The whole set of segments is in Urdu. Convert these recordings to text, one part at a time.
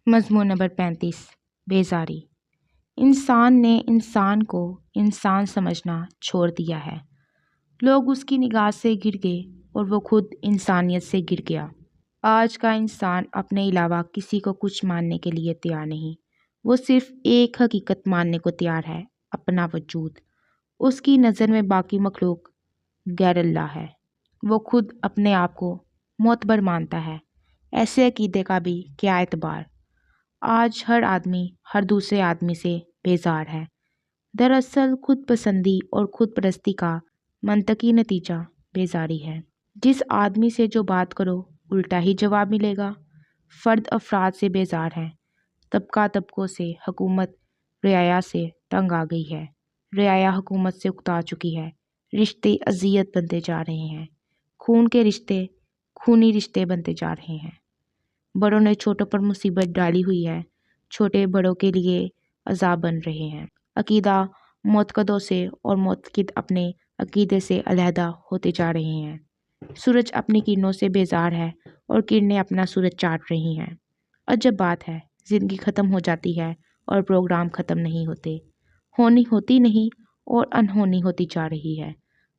مضمون نمبر 35 بیزاری۔ انسان نے انسان کو انسان سمجھنا چھوڑ دیا ہے۔ لوگ اس کی نگاہ سے گر گئے اور وہ خود انسانیت سے گر گیا۔ آج کا انسان اپنے علاوہ کسی کو کچھ ماننے کے لیے تیار نہیں۔ وہ صرف ایک حقیقت ماننے کو تیار ہے، اپنا وجود۔ اس کی نظر میں باقی مخلوق غیر اللہ ہے۔ وہ خود اپنے آپ کو معتبر مانتا ہے۔ ایسے عقیدے کا بھی کیا اعتبار؟ آج ہر آدمی ہر دوسرے آدمی سے بیزار ہے۔ دراصل خود پسندی اور خود پرستی کا منطقی نتیجہ بیزاری ہے۔ جس آدمی سے جو بات کرو الٹا ہی جواب ملے گا۔ فرد افراد سے بیزار ہیں۔ طبقہ طبقوں سے، حکومت رعایا سے تنگ آ گئی ہے۔ رعایا حکومت سے اکتا چکی ہے۔ رشتے اذیت بنتے جا رہے ہیں۔ خون کے رشتے خونی رشتے بنتے جا رہے ہیں۔ بڑوں نے چھوٹوں پر مصیبت ڈالی ہوئی ہے۔ چھوٹے بڑوں کے لیے عذاب بن رہے ہیں۔ عقیدہ معتقدوں سے اور معتقد اپنے عقیدے سے علیحدہ ہوتے جا رہے ہیں۔ سورج اپنی کرنوں سے بیزار ہے اور کرنیں اپنا سورج چاٹ رہی ہیں۔ عجب بات ہے، زندگی ختم ہو جاتی ہے اور پروگرام ختم نہیں ہوتے۔ ہونی ہوتی نہیں اور انہونی ہوتی جا رہی ہے۔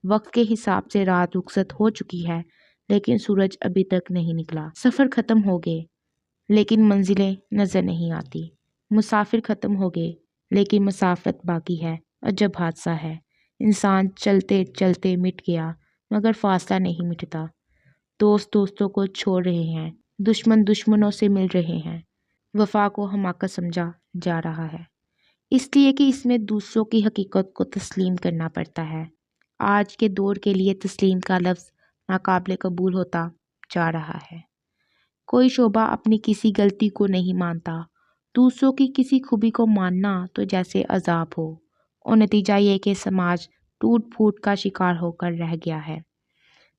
وقت کے حساب سے رات رخصت ہو چکی ہے لیکن سورج ابھی تک نہیں نکلا۔ سفر ختم ہو گئے لیکن منزلیں نظر نہیں آتی۔ مسافر ختم ہو گئے لیکن مسافت باقی ہے۔ عجب حادثہ ہے، انسان چلتے چلتے مٹ گیا مگر فاصلہ نہیں مٹتا۔ دوست دوستوں کو چھوڑ رہے ہیں، دشمن دشمنوں سے مل رہے ہیں۔ وفا کو حماقت سمجھا جا رہا ہے، اس لیے کہ اس میں دوسروں کی حقیقت کو تسلیم کرنا پڑتا ہے۔ آج کے دور کے لیے تسلیم کا لفظ ناقابل قبول ہوتا جا رہا ہے۔ کوئی شعبہ اپنی کسی غلطی کو نہیں مانتا۔ دوسروں کی کسی خوبی کو ماننا تو جیسے عذاب ہو، اور نتیجہ یہ کہ سماج ٹوٹ پھوٹ کا شکار ہو کر رہ گیا ہے۔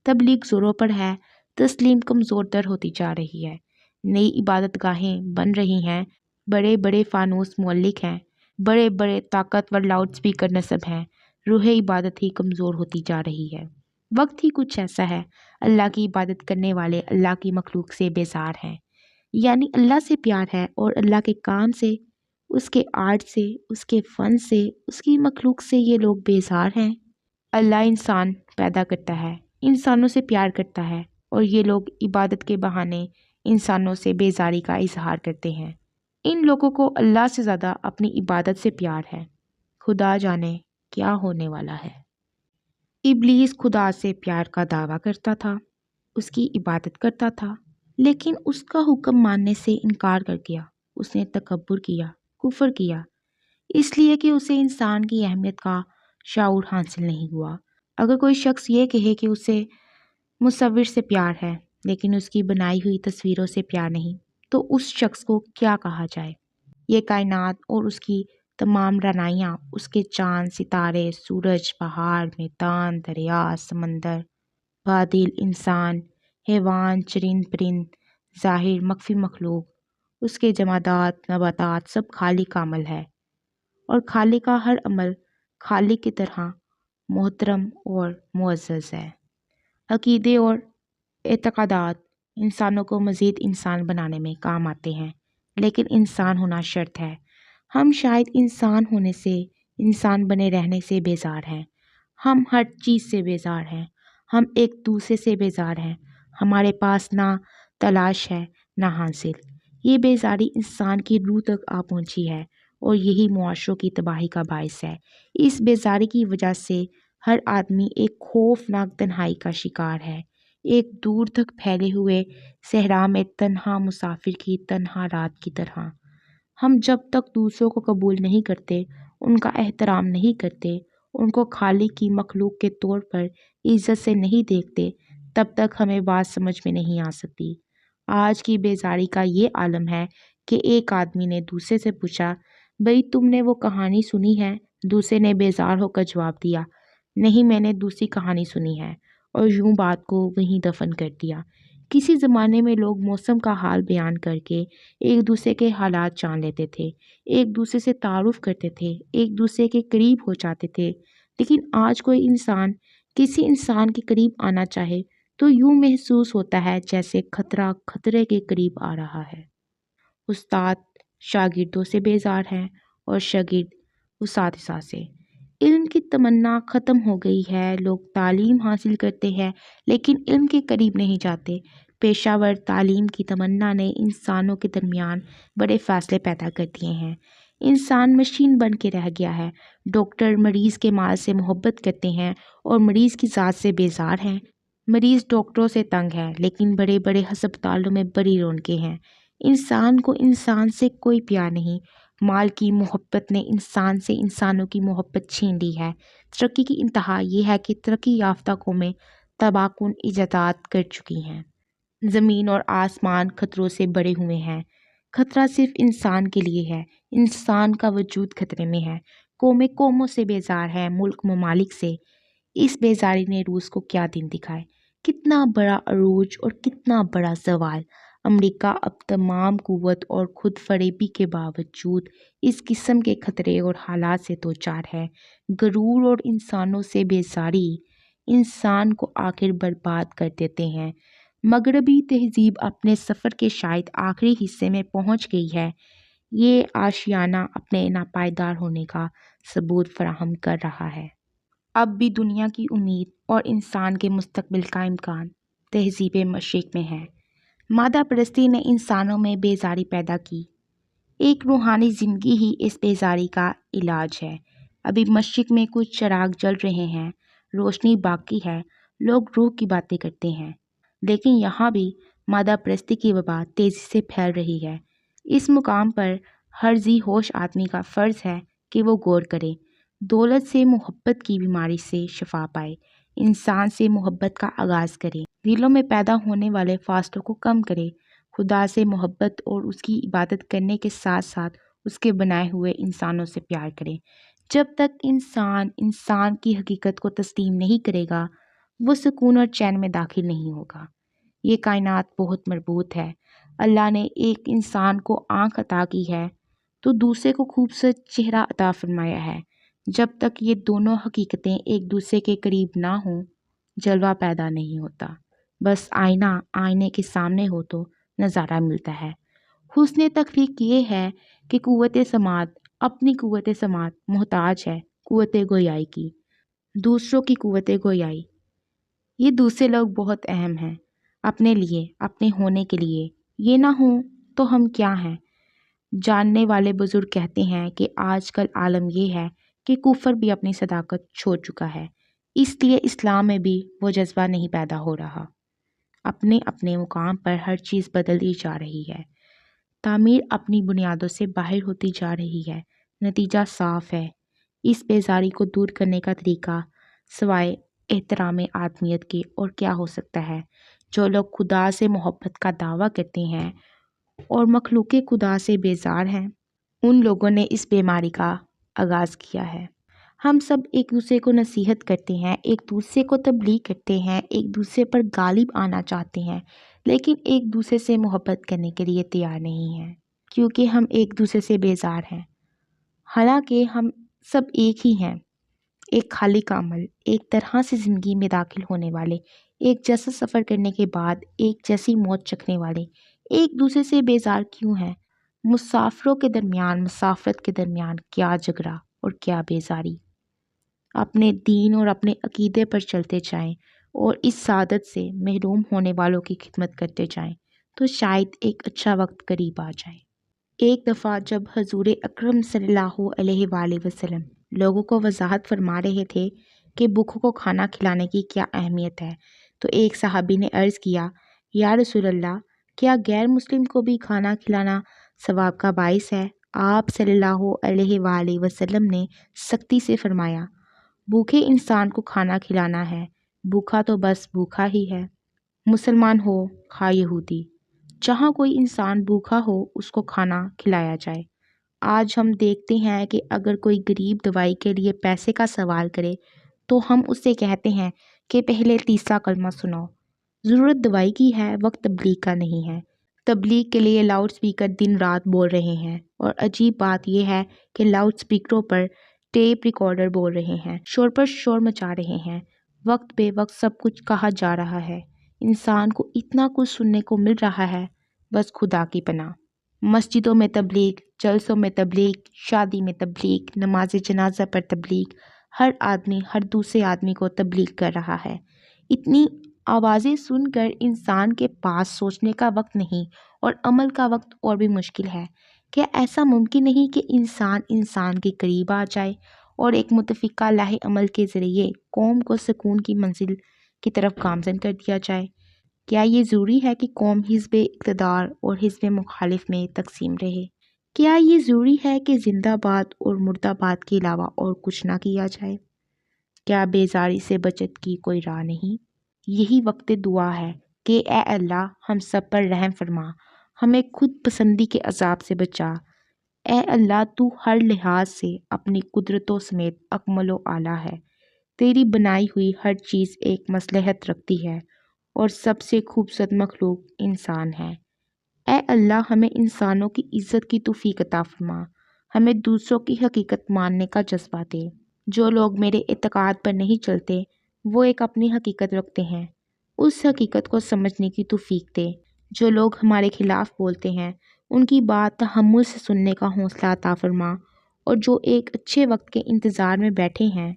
تبلیغ زوروں پر ہے، تسلیم کمزور تر ہوتی جا رہی ہے۔ نئی عبادت گاہیں بن رہی ہیں، بڑے بڑے فانوس معلق ہیں، بڑے بڑے طاقتور لاؤڈ سپیکر نصب ہیں، روح عبادت ہی کمزور ہوتی جا رہی ہے۔ وقت ہی کچھ ایسا ہے، اللہ کی عبادت کرنے والے اللہ کی مخلوق سے بیزار ہیں۔ یعنی اللہ سے پیار ہے اور اللہ کے کام سے، اس کے آرٹ سے، اس کے فن سے، اس کی مخلوق سے یہ لوگ بیزار ہیں۔ اللہ انسان پیدا کرتا ہے، انسانوں سے پیار کرتا ہے اور یہ لوگ عبادت کے بہانے انسانوں سے بیزاری کا اظہار کرتے ہیں۔ ان لوگوں کو اللہ سے زیادہ اپنی عبادت سے پیار ہے۔ خدا جانے کیا ہونے والا ہے۔ ابلیس خدا سے پیار کا دعویٰ کرتا تھا، اس کی عبادت کرتا تھا، لیکن اس کا حکم ماننے سے انکار کر گیا۔ اس نے تکبر کیا، کفر کیا، اس لیے کہ اسے انسان کی اہمیت کا شعور حاصل نہیں ہوا۔ اگر کوئی شخص یہ کہے کہ اسے مصور سے پیار ہے لیکن اس کی بنائی ہوئی تصویروں سے پیار نہیں، تو اس شخص کو کیا کہا جائے؟ یہ کائنات اور اس کی تمام رعنائیاں، اس کے چاند، ستارے، سورج، پہاڑ، میدان، دریا، سمندر، بادل، انسان، حیوان، چرند پرند، ظاہر مخفی مخلوق، اس کے جمادات، نباتات، سب خالق کا عمل ہے، اور خالق کا ہر عمل خالق کی طرح محترم اور معزز ہے۔ عقیدے اور اعتقادات انسانوں کو مزید انسان بنانے میں کام آتے ہیں، لیکن انسان ہونا شرط ہے۔ ہم شاید انسان ہونے سے، انسان بنے رہنے سے بیزار ہیں۔ ہم ہر چیز سے بیزار ہیں۔ ہم ایک دوسرے سے بیزار ہیں۔ ہمارے پاس نہ تلاش ہے نہ حاصل۔ یہ بیزاری انسان کی روح تک آ پہنچی ہے اور یہی معاشروں کی تباہی کا باعث ہے۔ اس بیزاری کی وجہ سے ہر آدمی ایک خوفناک تنہائی کا شکار ہے، ایک دور تک پھیلے ہوئے صحرا میں تنہا مسافر کی تنہا رات کی طرح۔ ہم جب تک دوسروں کو قبول نہیں کرتے، ان کا احترام نہیں کرتے، ان کو خالق کی مخلوق کے طور پر عزت سے نہیں دیکھتے، تب تک ہمیں بات سمجھ میں نہیں آ سکتی۔ آج کی بیزاری کا یہ عالم ہے کہ ایک آدمی نے دوسرے سے پوچھا، بھئی تم نے وہ کہانی سنی ہے؟ دوسرے نے بیزار ہو کر جواب دیا، نہیں میں نے دوسری کہانی سنی ہے، اور یوں بات کو وہیں دفن کر دیا۔ کسی زمانے میں لوگ موسم کا حال بیان کر کے ایک دوسرے کے حالات جان لیتے تھے، ایک دوسرے سے تعارف کرتے تھے، ایک دوسرے کے قریب ہو جاتے تھے، لیکن آج کوئی انسان کسی انسان کے قریب آنا چاہے تو یوں محسوس ہوتا ہے جیسے خطرہ خطرے کے قریب آ رہا ہے۔ استاد شاگردوں سے بیزار ہیں اور شاگرد اساتذہ سے۔ علم کی تمنا ختم ہو گئی ہے، لوگ تعلیم حاصل کرتے ہیں لیکن علم کے قریب نہیں جاتے۔ پیشہ ور تعلیم کی تمنا نے انسانوں کے درمیان بڑے فاصلے پیدا کر دیے ہیں۔ انسان مشین بن کے رہ گیا ہے۔ ڈاکٹر مریض کے مال سے محبت کرتے ہیں اور مریض کی ذات سے بیزار ہیں۔ مریض ڈاکٹروں سے تنگ ہے لیکن بڑے بڑے ہسپتالوں میں بڑی رونقیں ہیں۔ انسان کو انسان سے کوئی پیار نہیں۔ مال کی محبت نے انسان سے انسانوں کی محبت چھین لی ہے۔ ترقی کی انتہا یہ ہے کہ ترقی یافتہ قومیں تباہ کن ایجادات کر چکی ہیں۔ زمین اور آسمان خطروں سے بڑے ہوئے ہیں۔ خطرہ صرف انسان کے لیے ہے۔ انسان کا وجود خطرے میں ہے۔ قومیں قوموں سے بیزار ہے، ملک ممالک سے۔ اس بیزاری نے روس کو کیا دن دکھائے، کتنا بڑا عروج اور کتنا بڑا زوال۔ امریکہ اب تمام قوت اور خود فریبی کے باوجود اس قسم کے خطرے اور حالات سے دوچار ہے۔ غرور اور انسانوں سے بیزاری انسان کو آخر برباد کر دیتے ہیں۔ مغربی تہذیب اپنے سفر کے شاید آخری حصے میں پہنچ گئی ہے۔ یہ آشیانہ اپنے ناپائیدار ہونے کا ثبوت فراہم کر رہا ہے۔ اب بھی دنیا کی امید اور انسان کے مستقبل کا امکان تہذیب مشرق میں ہے۔ مادہ پرستی نے انسانوں میں بیزاری پیدا کی۔ ایک روحانی زندگی ہی اس بیزاری کا علاج ہے۔ ابھی مشرق میں کچھ چراغ جل رہے ہیں، روشنی باقی ہے، لوگ روح کی باتیں کرتے ہیں، لیکن یہاں بھی مادہ پرستی کی وبا تیزی سے پھیل رہی ہے۔ اس مقام پر ہر ذی ہوش آدمی کا فرض ہے کہ وہ غور کرے، دولت سے محبت کی بیماری سے شفا پائے، انسان سے محبت کا آغاز کرے، دلوں میں پیدا ہونے والے فاصلوں کو کم کرے، خدا سے محبت اور اس کی عبادت کرنے کے ساتھ ساتھ اس کے بنائے ہوئے انسانوں سے پیار کرے۔ جب تک انسان انسان کی حقیقت کو تسلیم نہیں کرے گا، وہ سکون اور چین میں داخل نہیں ہوگا۔ یہ کائنات بہت مربوط ہے۔ اللہ نے ایک انسان کو آنکھ عطا کی ہے تو دوسرے کو خوبصورت چہرہ عطا فرمایا ہے۔ جب تک یہ دونوں حقیقتیں ایک دوسرے کے قریب نہ ہوں، جلوہ پیدا نہیں ہوتا۔ بس آئینہ آئینے کے سامنے ہو تو نظارہ ملتا ہے۔ حسن تخلیق یہ ہے کہ قوت سماعت اپنی قوت سماعت محتاج ہے قوت گویائی کی، دوسروں کی قوت گویائی۔ یہ دوسرے لوگ بہت اہم ہیں اپنے لیے، اپنے ہونے کے لیے۔ یہ نہ ہوں تو ہم کیا ہیں؟ جاننے والے بزرگ کہتے ہیں کہ آج کل عالم یہ ہے کہ کفر بھی اپنی صداقت چھوڑ چکا ہے، اس لیے اسلام میں بھی وہ جذبہ نہیں پیدا ہو رہا۔ اپنے اپنے مقام پر ہر چیز بدلتی جا رہی ہے، تعمیر اپنی بنیادوں سے باہر ہوتی جا رہی ہے۔ نتیجہ صاف ہے۔ اس بیزاری کو دور کرنے کا طریقہ سوائے احترام آدمیت کے اور کیا ہو سکتا ہے؟ جو لوگ خدا سے محبت کا دعویٰ کرتے ہیں اور مخلوق خدا سے بیزار ہیں، ان لوگوں نے اس بیماری کا آغاز کیا ہے۔ ہم سب ایک دوسرے کو نصیحت کرتے ہیں، ایک دوسرے کو تبلیغ کرتے ہیں، ایک دوسرے پر غالب آنا چاہتے ہیں، لیکن ایک دوسرے سے محبت کرنے کے لیے تیار نہیں ہیں، کیونکہ ہم ایک دوسرے سے بیزار ہیں۔ حالانکہ ہم سب ایک ہی ہیں، ایک خالق عمل، ایک طرح سے زندگی میں داخل ہونے والے، ایک جیسا سفر کرنے کے بعد ایک جیسی موت چکھنے والے۔ ایک دوسرے سے بیزار کیوں ہیں؟ مسافروں کے درمیان، مسافرت کے درمیان کیا جھگڑا اور کیا بیزاری؟ اپنے دین اور اپنے عقیدے پر چلتے جائیں اور اس سعادت سے محروم ہونے والوں کی خدمت کرتے جائیں تو شاید ایک اچھا وقت قریب آ جائے۔ ایک دفعہ جب حضور اکرم صلی اللہ علیہ وآلہ وسلم لوگوں کو وضاحت فرما رہے تھے کہ بھوکھوں کو کھانا کھلانے کی کیا اہمیت ہے، تو ایک صحابی نے عرض کیا، یا رسول اللہ، کیا غیر مسلم کو بھی کھانا کھلانا ثواب کا باعث ہے؟ آپ صلی اللہ علیہ وآلہ وسلم نے سختی سے فرمایا، بھوکے انسان کو کھانا کھلانا ہے، بھوکا تو بس بھوکا ہی ہے، مسلمان ہو خواہ یہودی، جہاں کوئی انسان بھوکا ہو اس کو کھانا کھلایا جائے۔ آج ہم دیکھتے ہیں کہ اگر کوئی غریب دوائی کے لیے پیسے کا سوال کرے تو ہم اس سے کہتے ہیں کہ پہلے تیسرا کلمہ سناؤ۔ ضرورت دوائی کی ہے، وقت تبلیغ کا نہیں ہے۔ تبلیغ کے لیے لاؤڈ سپیکر دن رات بول رہے ہیں، اور عجیب بات یہ ہے کہ لاؤڈ سپیکروں پر ٹیپ ریکارڈر بول رہے ہیں، شور پر شور مچا رہے ہیں، وقت بے وقت سب کچھ کہا جا رہا ہے، انسان کو اتنا کچھ سننے کو مل رہا ہے، بس خدا کی پناہ۔ مسجدوں میں تبلیغ، جلسوں میں تبلیغ، شادی میں تبلیغ، نماز جنازہ پر تبلیغ، ہر آدمی ہر دوسرے آدمی کو تبلیغ کر رہا ہے۔ اتنی آوازیں سن کر انسان کے پاس سوچنے کا وقت نہیں اور عمل کا وقت اور بھی مشکل ہے۔ کیا ایسا ممکن نہیں کہ انسان کے قریب آ جائے اور ایک متفقہ لاہ عمل کے ذریعے قوم کو سکون کی منزل کی طرف گامزن کر دیا جائے؟ کیا یہ ضروری ہے کہ قوم حزب اقتدار اور حزب مخالف میں تقسیم رہے؟ کیا یہ ضروری ہے کہ زندہ باد اور مردہ باد کے علاوہ اور کچھ نہ کیا جائے؟ کیا بیزاری سے بچت کی کوئی راہ نہیں؟ یہی وقت دعا ہے کہ اے اللہ ہم سب پر رحم فرما، ہمیں خود پسندی کے عذاب سے بچا۔ اے اللہ تو ہر لحاظ سے اپنی قدرتوں سمیت اکمل و اعلیٰ ہے، تیری بنائی ہوئی ہر چیز ایک مصلحت رکھتی ہے اور سب سے خوبصورت مخلوق انسان ہے۔ اے اللہ ہمیں انسانوں کی عزت کی توفیق عطا فرما، ہمیں دوسروں کی حقیقت ماننے کا جذبہ دے۔ جو لوگ میرے اعتقاد پر نہیں چلتے وہ ایک اپنی حقیقت رکھتے ہیں، اس حقیقت کو سمجھنے کی توفیق دے۔ جو لوگ ہمارے خلاف بولتے ہیں ان کی بات تحمل سے سننے کا حوصلہ عطا فرما، اور جو ایک اچھے وقت کے انتظار میں بیٹھے ہیں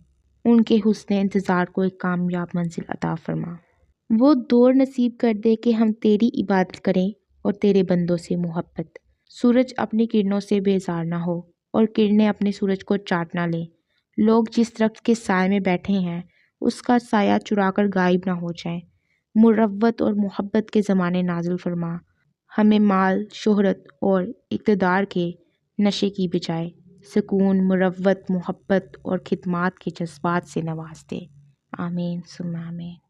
ان کے حسن انتظار کو ایک کامیاب منزل عطا فرما۔ وہ دور نصیب کر دے کہ ہم تیری عبادت کریں اور تیرے بندوں سے محبت۔ سورج اپنی کرنوں سے بیزار نہ ہو اور کرنیں اپنے سورج کو چاٹ نہ لیں۔ لوگ جس درخت کے سائے میں بیٹھے ہیں اس کا سایہ چرا کر غائب نہ ہو جائیں۔ مروت اور محبت کے زمانے نازل فرما، ہمیں مال، شہرت اور اقتدار کے نشے کی بجائے سکون، مروت، محبت اور خدمات کے جذبات سے نواز دے۔ آمین ثم آمین۔